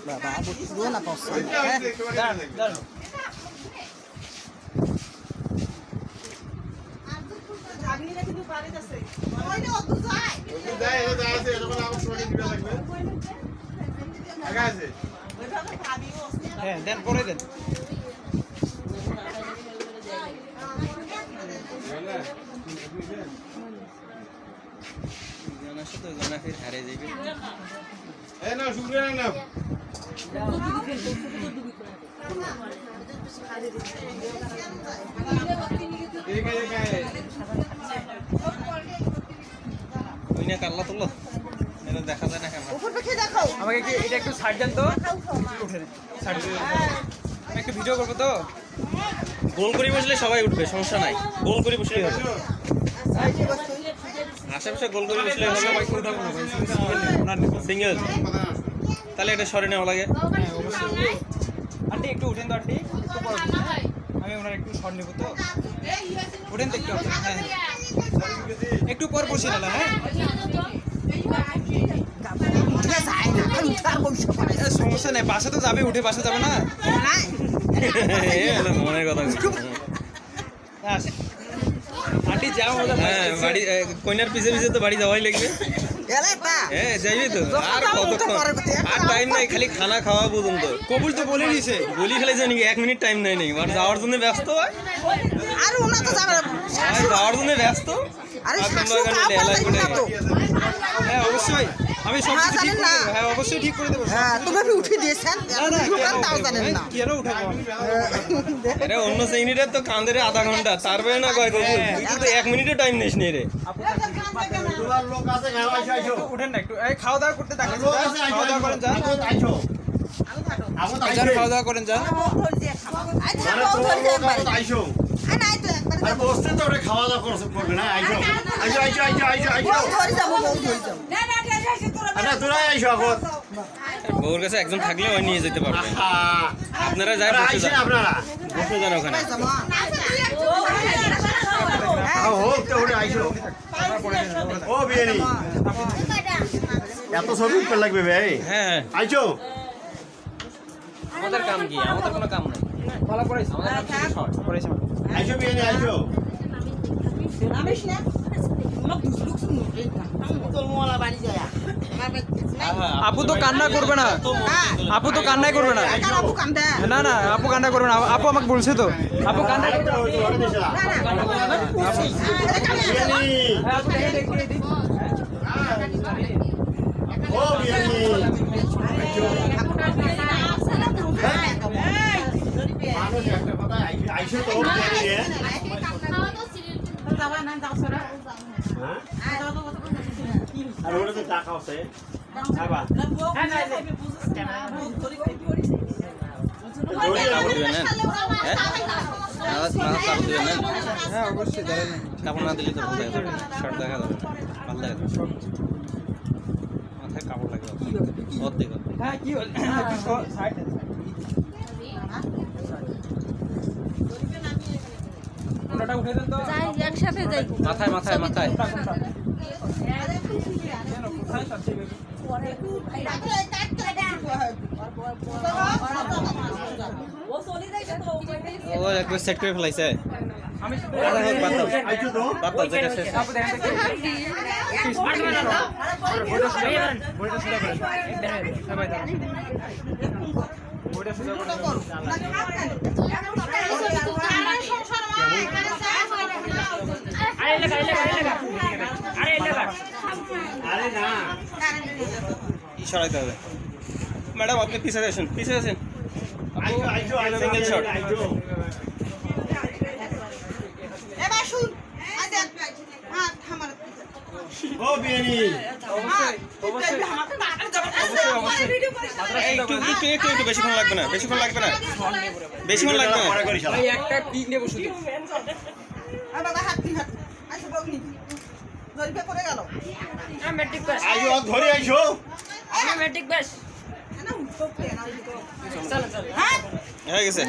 বাবা বুঝবো না পছন্দ হ্যাঁ দেন করে দেন কাল্লা তুলো এটা দেখা যায় না কেন আমাকে কি এটা একটু ছাড় দেন তো একটু ভিডিও করবো তো গোল করে বসলে সবাই উঠবে সমস্যা নাই গোল করে বসলেই হবে আশেপাশে গোল করে বসলে হবে সিঙ্গেল তাহলে এটা সরে নেওয়া লাগে আন্টি একটু উঠেন তো আন্টি একটু পর আমি ওনার একটু সর নেবো তো উঠেন তো একটু হ্যাঁ একটু পর বসে নিলাম হ্যাঁ সমস্যা নেই বাসা তো যাবে উঠে বাসা যাবে না মনের কথা আন্টি যাও হ্যাঁ বাড়ি কইনার পিছে পিছে তো বাড়ি যাওয়াই লাগবে হ্যাঁ যাইবে তো আর কতক্ষণ আর টাইম নাই খালি খানা খাওয়া পর্যন্ত কবুল তো বলে দিয়েছে বলি ফেলেছে নাকি 1 মিনিট টাইম নাই নাকি আর যাওয়ার জন্য ব্যস্ত হয় আর ওনা তো যাবে আর যাওয়ার জন্য ব্যস্ত হ্যাঁ অবশ্যই আমি সব কিছু ঠিক করে দেব হ্যাঁ অবশ্যই ঠিক করে দেব হ্যাঁ তুমি উঠে দিয়েছেন তাও জানেন না কেন উঠাবো আরে অন্য সেইনিটার তো কাঁদে রে আধা ঘন্টা তারপরে না কয় কবুল তুই তো 1 মিনিটও টাইম নিস নি রে তোলার লোক আছে আইছো উঠেন না একটু এই খাওয়া দাওয়া করতে থাকেন খাওয়া দাওয়া করেন যান আইছো খাওয়া দাওয়া করেন যান আইছো আর বসতে তো ওরে খাওয়া দাওয়া করবে না আইছো ধরে যাবো আরে তোরাই আইছো এখন বউর কাছে একজন থাকলে ওই নিয়ে যেতে পারবে আপনারা যাই বসে আইছেন যান আপনারা বসে যান ওখানে হোক তো ওরে আইছো ও বিয়ানি এত ছবি উপর লাগবে ভাই হ্যাঁ আইছো আমাদের কাম কি আমাদের কোনো কাম নাই ভালো করাইছো আমাদের কাম শর্ট করাইছো আইছো বিয়ানি আইছো আপু তো কান্না করবে না আপু তো কান্নাই করবে না না না আপু কান্না করবে না আপু আমাকে বলছে তো আপু কান্না ও বিয়ানি আইছো তো আর ওরা তো টাকা আছে আবা হ্যাঁ অবশ্যই কাপড় না দিলে তো শর্ট দেখা যাবে ভালো দেখা যাবে মাথায় কাপড় লাগে অর্ধেক হ্যাঁ কি হল উঠে দেন তো একসাথে যাই মাথায় মাথায় মাথায় ও একবার সেট করে ফেলাইছে আমি সরাইতে হবে ম্যাডাম আপনি পিছিয়ে আসেন সিঙ্গেল শট ও বিয়ানি একটু বেশিক্ষণ লাগবে না একটা পিক নেব শুধু আইও ধরে আইছো হয়ে গেছে